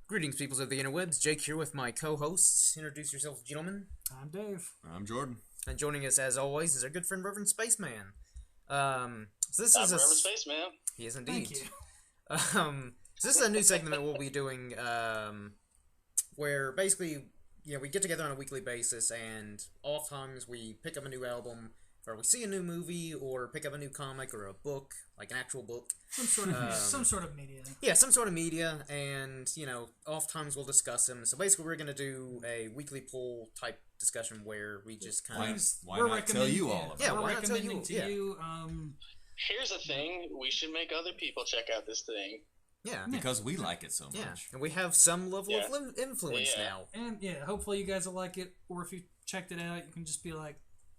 Greetings, peoples of the interwebs. Jake here with my co-hosts. Introduce yourselves, gentlemen. I'm Dave. I'm Jordan. And joining us, as always, is our good friend Reverend Spaceman. So this I'm is Reverend Spaceman. He is indeed. Thank you. So this is a new segment we'll be doing, where basically, we get together on a weekly basis, and oftentimes we pick up a new album, or we see a new movie, or pick up a new comic or a book, like an actual book. Some sort of media. Yeah, some sort of media, and, oftentimes we'll discuss them. So basically we're going to do a weekly poll type discussion where we just kind of... Why not tell you all of it? Yeah, we're why not tell you? recommending to you. Here's the thing: we should make other people check out this thing. Yeah. Because we like it so much. Yeah, and we have some level of influence now. And hopefully you guys will like it, or if you checked it out, you can just be like,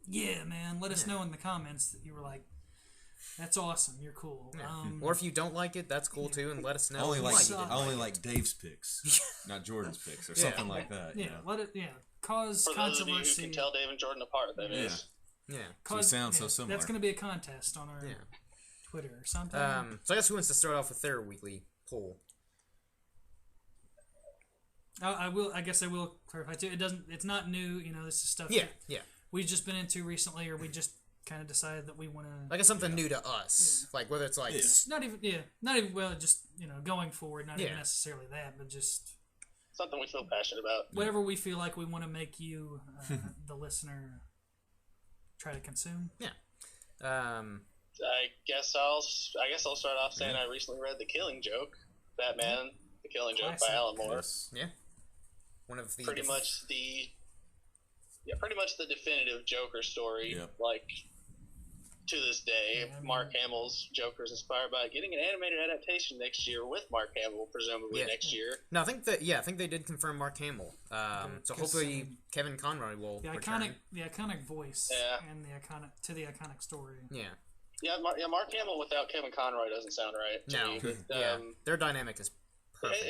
yeah, man, let us know in the comments that you were like, that's awesome, you're cool. Yeah. Or if you don't like it, that's cool too, and let us know. I only like Dave's picks, not Jordan's picks, or something like that. Let it, cause For controversy. those of you who can tell Dave and Jordan apart, that is. Yeah. So we sound so similar. That's going to be a contest on our Twitter or something. So I guess who wants to start off with their weekly poll? I guess I will clarify too. It's not new. This is stuff. Yeah. We've just been into recently, or we just kind of decided that we want to. Like it's something new to us. Like whether it's like not even well, just going forward, not even necessarily that, but just Something we feel passionate about. whatever we feel like we want to make you, the listener, try to consume. Yeah. I guess I'll start off saying I recently read The Killing Joke, Batman: The Killing Joke by Alan Moore. Yes. Yeah. One of the Pretty much the definitive Joker story. Yep. Like, to this day, Mark Hamill's Joker is inspired by getting an animated adaptation next year with Mark Hamill, presumably next year. No, I think they did confirm Mark Hamill. So hopefully Kevin Conroy will return. The iconic voice and the iconic story. Yeah. Yeah, Mark Hamill without Kevin Conroy doesn't sound right to me. Their dynamic is perfect.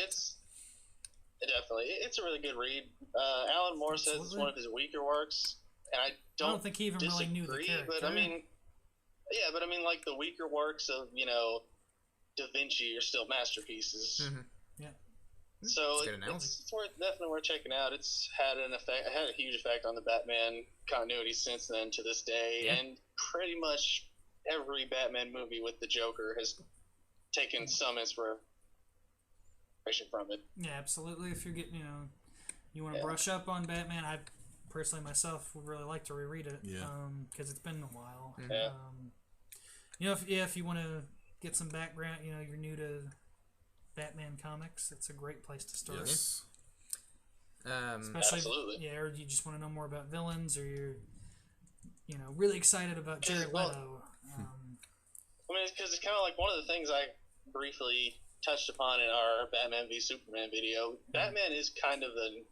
It's a really good read. Alan Moore says it's one of his weaker works, and I don't think he even really knew the character. But I mean, like the weaker works of Da Vinci are still masterpieces. Mm-hmm. Yeah. So it's definitely worth checking out. It's had a huge effect on the Batman continuity since then to this day, and pretty much every Batman movie with the Joker has taken some inspiration from it. Yeah, absolutely. If you're getting, you want to brush up on Batman, I personally myself would really like to reread it. Because it's been a while. Yeah. If you want to get some background, you're new to Batman comics, it's a great place to start. Yes. Especially, absolutely. Or you just want to know more about villains, or you're, really excited about Jared Leto. Because it's kind of like one of the things I briefly touched upon in our Batman v Superman video. Batman is kind of an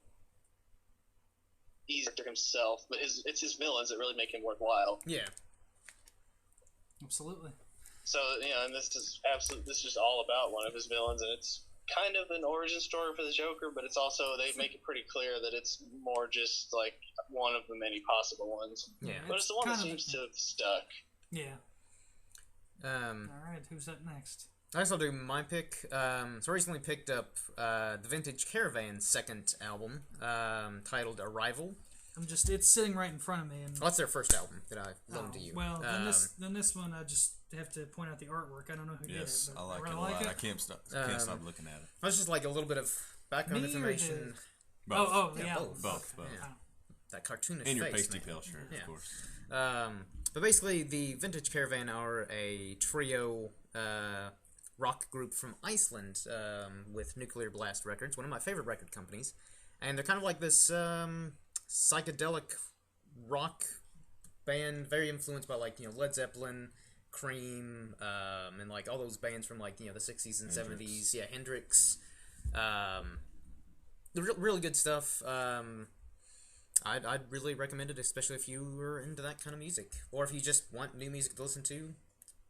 easy character himself, but it's his villains that really make him worthwhile. Yeah. Absolutely. So and this is just all about one of his villains, and it's kind of an origin story for the Joker, but it's also they make it pretty clear that it's more just like one of the many possible ones. Yeah. But it's the one that seems to have stuck. Yeah. All right, who's up next? I guess I'll do my pick. So I recently picked up the Vintage Caravan second album, titled Arrival. It's sitting right in front of me. And that's their first album that I loaned to you. Well, then this one, I just have to point out the artwork. I don't know who did it. But I like it really a lot. it. I can't stop looking at it. That's just like a little bit of background information. Both. Both. Yeah. That cartoonish and your face, Pasty Pale shirt, of course. But basically, the Vintage Caravan are a trio rock group from Iceland with Nuclear Blast Records, one of my favorite record companies. And they're kind of like this psychedelic rock band, very influenced by Led Zeppelin, Cream, and like all those bands from the 60s and 70s. Yeah, Hendrix. Really good stuff. I'd really recommend it, especially if you were into that kind of music, or if you just want new music to listen to.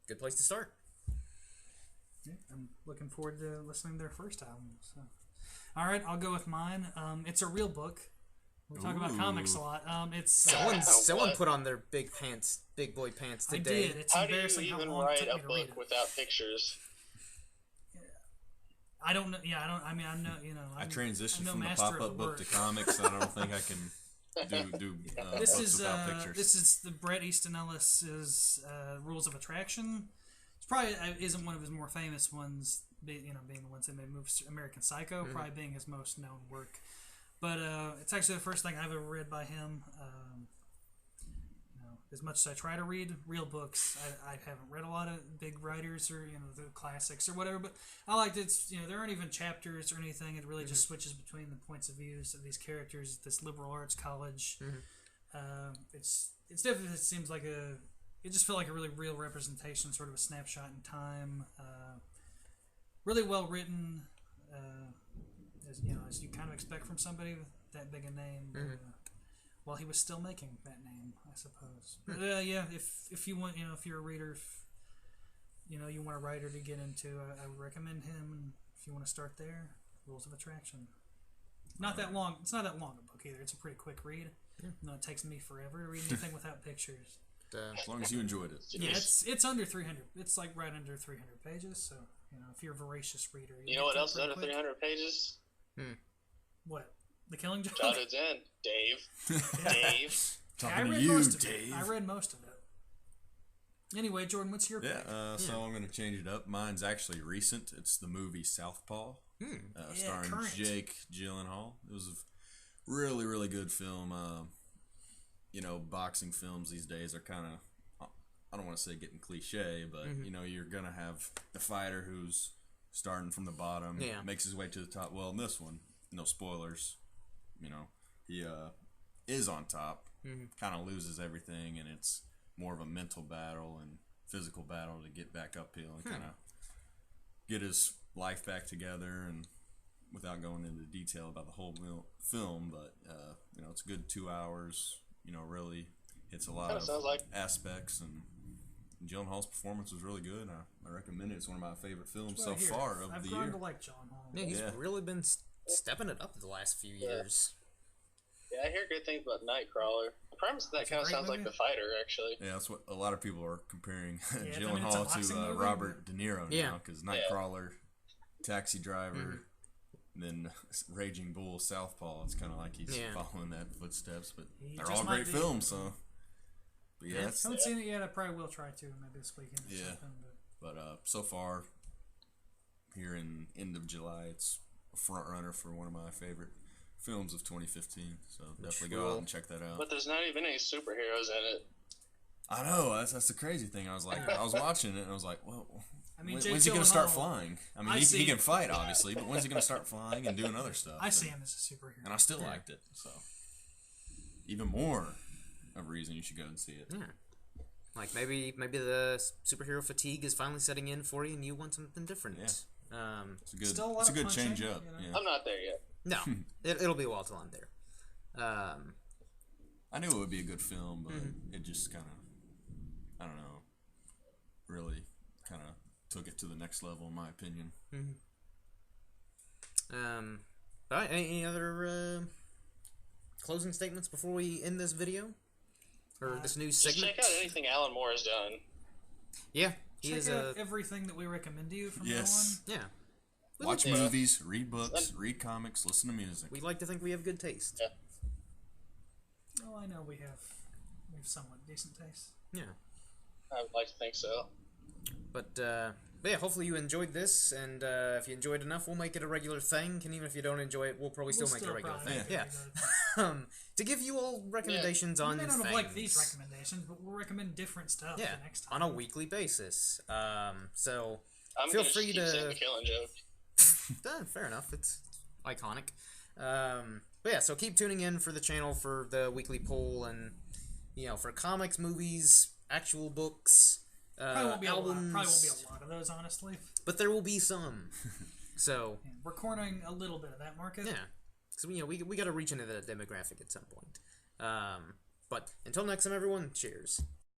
Good place to start. Yeah, I'm looking forward to listening to their first album. So, all right, I'll go with mine. It's a real book. We talk about comics a lot. It's someone put on their big boy pants today. I did. It's how do you embarrassing even how long it write took a me to read book it. without pictures? I don't know. Yeah, I don't. I mean, I'm no. You know, I I'm transitioned no from the master of pop-up book word. to comics. I don't think I can do This books is without pictures. this is the Bret Easton Ellis's Rules of Attraction. It's probably isn't one of his more famous ones. Being the ones that made movies. American Psycho, probably being his most known work. But it's actually the first thing I've ever read by him. As much as I try to read real books, I haven't read a lot of big writers or the classics or whatever. But I liked it. There aren't even chapters or anything. It really just switches between the points of views of these characters at this liberal arts college. It's definitely, it seems like it just felt like a really real representation, sort of a snapshot in time. Really well written, as you kind of expect from somebody with that big a name. While he was still making that name, I suppose. But, if you want, if you're a reader, you want a writer to get into, I would recommend him. And if you want to start there, Rules of Attraction. Not that long. It's not that long a book either. It's a pretty quick read. No, it takes me forever to read anything without pictures. As long as you enjoyed it. Yeah, it's under 300. It's like right under 300 pages. So if you're a voracious reader, you know what else is under 300 pages? What? The Killing Joke? Childhood's End. Dave. Dave. Talking to you, Dave. I read most of it. Anyway, Jordan, what's your pick? So I'm going to change it up. Mine's actually recent. It's the movie Southpaw, starring current. Jake Gyllenhaal. It was a really, really good film. Boxing films these days are kind of, I don't want to say getting cliche, but, you're going to have the fighter who's starting from the bottom, makes his way to the top. Well, in this one, no spoilers, he is on top, kind of loses everything, and it's more of a mental battle and physical battle to get back uphill and kind of get his life back together. And without going into detail about the whole film, but it's a good 2 hours. Really hits a lot of aspects, and Gyllenhaal's performance was really good. I recommend it. It's one of my favorite films so far of the year. I've grown to like Gyllenhaal. Yeah, he's really been stepping it up the last few years. Yeah, I hear good things about Nightcrawler. The premise of that kind of sounds like The Fighter, actually. Yeah, that's what a lot of people are comparing it's Gyllenhaal a to movie, Robert De Niro now, because Nightcrawler, Taxi Driver, and then Raging Bull, Southpaw. It's kind of like he's following that footsteps, but they're all great films, so. But I haven't seen it yet. I probably will try to maybe this weekend or something. But so far, here in end of July, it's a front runner for one of my favorite films of 2015. So definitely go out and check that out. But there's not even any superheroes in it. I know, that's the crazy thing. I was watching it and I was like, well, when's he Jake going to start Gyllenhaal, flying? I mean, he can fight obviously, but when's he going to start flying and doing other stuff? I see him as a superhero, and I still liked it. So even more of a reason you should go and see it. Yeah. Like maybe the superhero fatigue is finally setting in for you, and you want something different. Yeah. It's a good change up. Yeah. I'm not there yet. No, it'll be a while till I'm there. I knew it would be a good film, but it just kind of, I don't know, really kind of took it to the next level, in my opinion. All right, any other closing statements before we end this video? Or this new segment? Check out anything Alan Moore has done. Yeah. Check out everything that we recommend to you from now on. Yeah. Watch movies, read books, read comics, listen to music. We like to think we have good taste. Yeah. Oh, I know we have somewhat decent taste. Yeah. I would like to think so. But yeah, hopefully you enjoyed this, and if you enjoyed enough, we'll make it a regular thing. And even if you don't enjoy it, we'll probably still make it a regular thing. Yeah. To give you all recommendations on things. We may not have liked these recommendations, but we'll recommend different stuff the next time. On a weekly basis. So I'm feel free to saying the Killing Joke. Fair enough. It's iconic. But yeah, so keep tuning in for the channel for the weekly poll, and for comics, movies, actual books, probably won't be albums. Probably won't be a lot of those, honestly. But there will be some. So we're cornering a little bit of that market. Yeah, because we got to reach into that demographic at some point. But until next time, everyone, cheers.